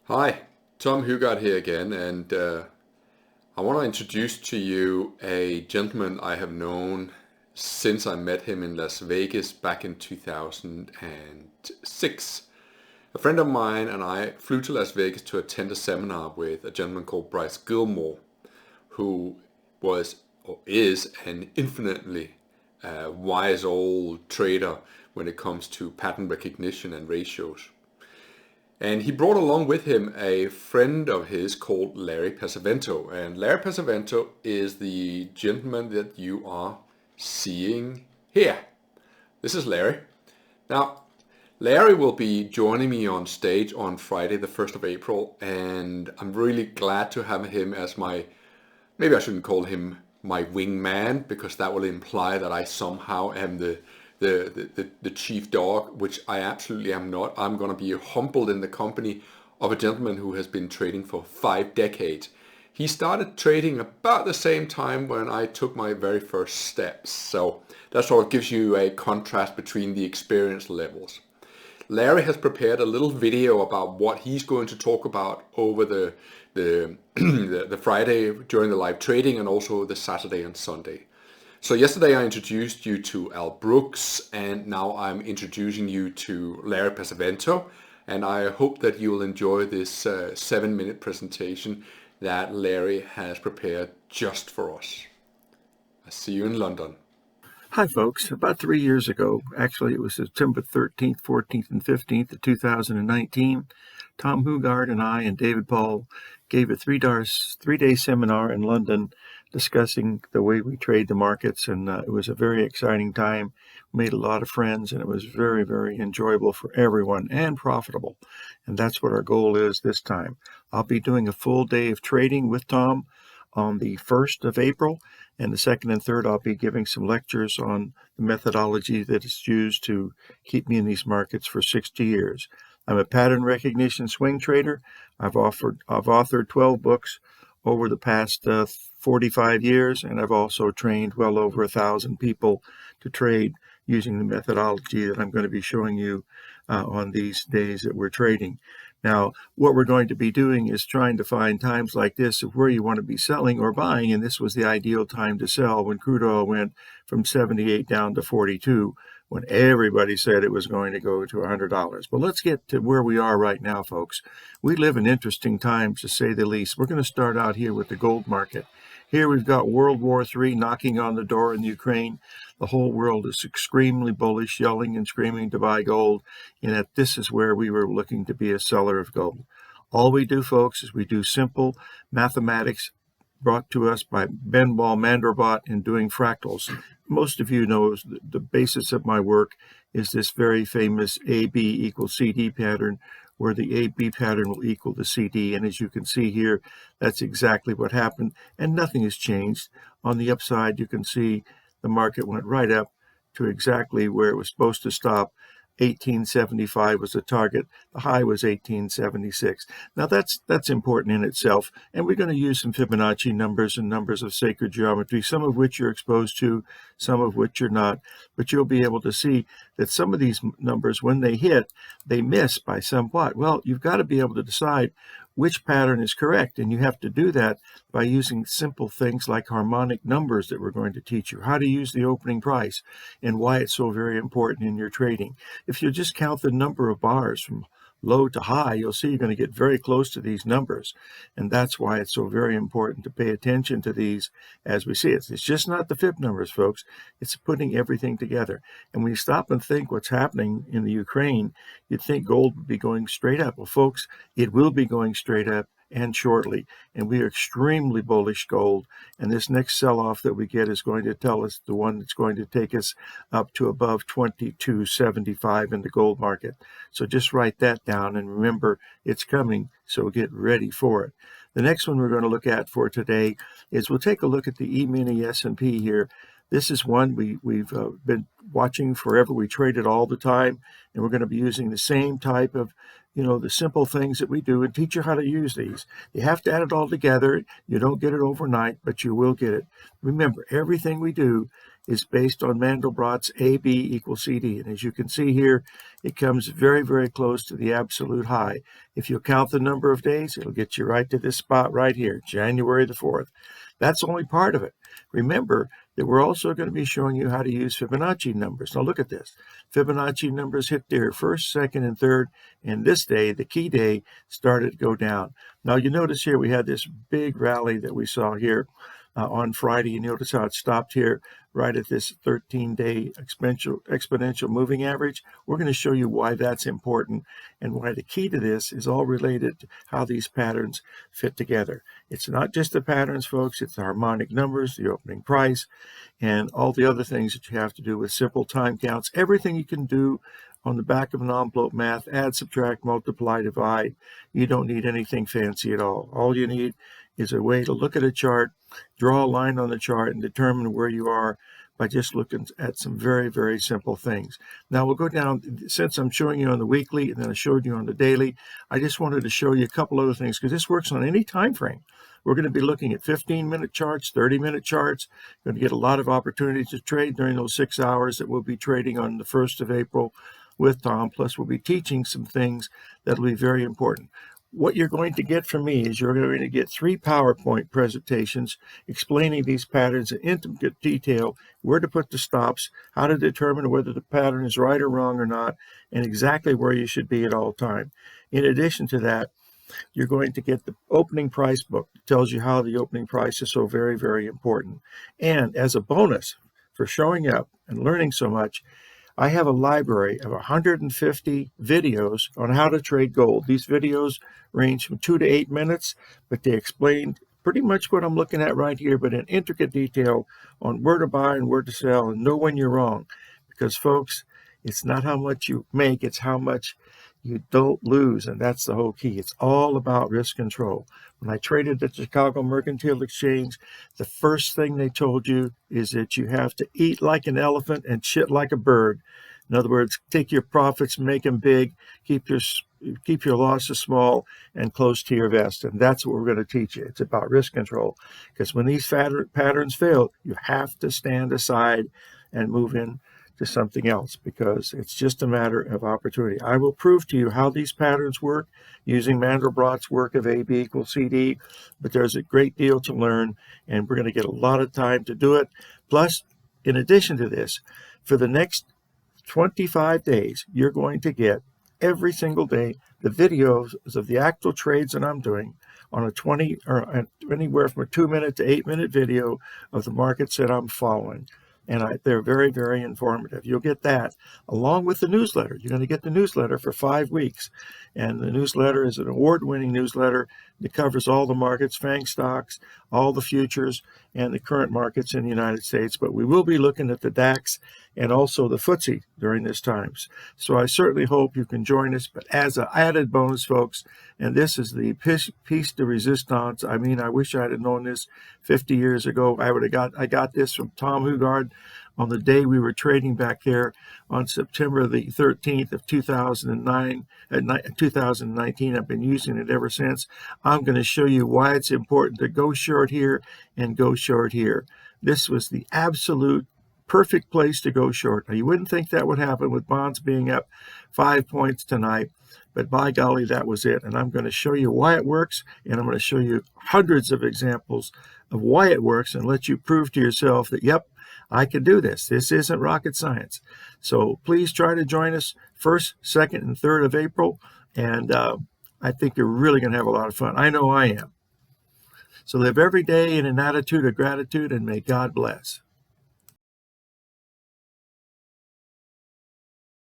Hi, Tom Hougaard here again, and I want to introduce to you a gentleman I have known since I met him in Las Vegas back in 2006. A friend of mine and I flew to Las Vegas to attend a seminar with a gentleman called Bryce Gilmore, who was or is an infinitely wise old trader when it comes to pattern recognition and ratios. And he brought along with him a friend of his called Larry Pesavento. And Larry Pesavento is the gentleman that you are seeing here. This is Larry. Now, Larry will be joining me on stage on Friday, the 1st of April, and I'm really glad to have him as maybe I shouldn't call him my wingman, because that will imply that I somehow am the chief dog, which I absolutely am not. I'm going to be humbled in the company of a gentleman who has been trading for 5 decades. He started trading about the same time when I took my very first steps. So that sort of gives you a contrast between the experience levels. Larry has prepared a little video about what he's going to talk about over the Friday during the live trading, and also the Saturday and Sunday. So yesterday I introduced you to Al Brooks, and now I'm introducing you to Larry Pesavento, and I hope that you will enjoy this 7-minute presentation that Larry has prepared just for us. I'll see you in London. Hi, folks. About 3 years ago, actually it was September 13th, 14th, and 15th of 2019, Tom Hougaard and I and David Paul gave a three-day seminar in London discussing the way we trade the markets, and it was a very exciting time. We made a lot of friends, and it was very, very enjoyable for everyone and profitable. And that's what our goal is this time. I'll be doing a full day of trading with Tom on the 1st of April, and the 2nd and 3rd I'll be giving some lectures on the methodology that is used to keep me in these markets for 60 years. I'm a pattern recognition swing trader. I've authored 12 books over the past 45 years, and I've also trained well over 1,000 people to trade using the methodology that I'm going to be showing you on these days that we're trading. Now, what we're going to be doing is trying to find times like this of where you want to be selling or buying, and this was the ideal time to sell when crude oil went from 78 down to 42, when everybody said it was going to go to $100. But let's get to where we are right now, folks. We live in interesting times, to say the least. We're going to start out here with the gold market. Here we've got World War III knocking on the door in Ukraine. The whole world is extremely bullish, yelling and screaming to buy gold, and that this is where we were looking to be a seller of gold. All we do, folks, is we do simple mathematics brought to us by Benoit Mandelbrot in doing fractals. Most of you know the basis of my work is this very famous AB equals CD pattern, where the AB pattern will equal the CD. And as you can see here, that's exactly what happened, and nothing has changed. On the upside, you can see the market went right up to exactly where it was supposed to stop. 1875 was the target. The high was 1876. Now that's important in itself, and we're going to use some Fibonacci numbers and numbers of sacred geometry, some of which you're exposed to, some of which you're not. But you'll be able to see that some of these numbers, when they hit, they miss by somewhat. Well, you've got to be able to decide which pattern is correct, and you have to do that by using simple things like harmonic numbers that we're going to teach you, how to use the opening price, and why it's so very important in your trading. If you just count the number of bars from low to high, you'll see you're going to get very close to these numbers, and that's why it's so very important to pay attention to these as we see it. It's just not the Fib numbers, folks. It's putting everything together. And when you stop and think what's happening in the Ukraine, you'd think gold would be going straight up. Well, folks, it will be going straight up, and shortly, and we are extremely bullish gold, and this next sell-off that we get is going to tell us the one that's going to take us up to above 2275 in the gold market. So just write that down and remember it's coming, so get ready for it. The next one we're going to look at for today is we'll take a look at the E-mini S&P here. This is one we've been watching forever. We trade it all the time, and we're going to be using the same type of, the simple things that we do and teach you how to use these. You have to add it all together. You don't get it overnight, but you will get it. Remember, everything we do is based on Mandelbrot's AB equals CD. And as you can see here, it comes very, very close to the absolute high. If you count the number of days, it'll get you right to this spot right here, January the 4th. That's only part of it. Remember that we're also going to be showing you how to use Fibonacci numbers. Now look at this. Fibonacci numbers hit there first, second, and third. And this day, the key day, started to go down. Now you notice here we had this big rally that we saw here on Friday. You notice how it stopped here right at this 13-day exponential moving average. We're going to show you why that's important and why the key to this is all related to how these patterns fit together. It's not just the patterns, folks. It's the harmonic numbers, the opening price, and all the other things that you have to do with simple time counts. Everything you can do on the back of an envelope math, add, subtract, multiply, divide. You don't need anything fancy at all. All you need is a way to look at a chart, draw a line on the chart, and determine where you are by just looking at some very, very simple things. Now we'll go down, since I'm showing you on the weekly and then I showed you on the daily, I just wanted to show you a couple other things because this works on any time frame. We're going to be looking at 15-minute charts, 30-minute charts. You're going to get a lot of opportunities to trade during those 6 hours that we'll be trading on the 1st of April with Tom. Plus, we'll be teaching some things that will be very important. What you're going to get from me is you're going to get 3 PowerPoint presentations explaining these patterns in intricate detail, where to put the stops, how to determine whether the pattern is right or wrong or not, and exactly where you should be at all time. In addition to that, you're going to get the opening price book that tells you how the opening price is so very, very important. And as a bonus for showing up and learning so much, I have a library of 150 videos on how to trade gold. These videos range from 2 to 8 minutes, but they explain pretty much what I'm looking at right here, but in intricate detail on where to buy and where to sell and know when you're wrong. Because, folks, it's not how much you make, it's how much you don't lose, and that's the whole key. It's all about risk control. When I traded at the Chicago Mercantile Exchange, the first thing they told you is that you have to eat like an elephant and shit like a bird. In other words, take your profits, make them big, keep your losses small and close to your vest. And that's what we're going to teach you. It's about risk control. Because when these patterns fail, you have to stand aside and move in to something else, because it's just a matter of opportunity. I will prove to you how these patterns work using Mandelbrot's work of AB equals CD, but there's a great deal to learn, and we're going to get a lot of time to do it. Plus, in addition to this, for the next 25 days, you're going to get every single day the videos of the actual trades that I'm doing on a 20 or anywhere from a 2-minute to 8-minute video of the markets that I'm following. And they're very, very informative. You'll get that along with the newsletter. You're going to get the newsletter for 5 weeks. And the newsletter is an award-winning newsletter that covers all the markets, FANG stocks, all the futures, and the current markets in the United States. But we will be looking at the DAX and also the FTSE during this time. So I certainly hope you can join us. But as an added bonus, folks, and this is the piece de resistance. I mean, I wish I had known this 50 years ago. I got this from Tom Hougaard on the day we were trading back there on September the 13th of 2019. I've been using it ever since. I'm going to show you why it's important to go short here and go short here. This was the absolute perfect place to go short. Now, you wouldn't think that would happen with bonds being up 5 points tonight, but by golly, that was it. And I'm going to show you why it works, and I'm going to show you hundreds of examples of why it works and let you prove to yourself that, yep, I can do this. This isn't rocket science. So please try to join us 1st, 2nd, and 3rd of April, and I think you're really going to have a lot of fun. I know I am. So live every day in an attitude of gratitude, and may God bless.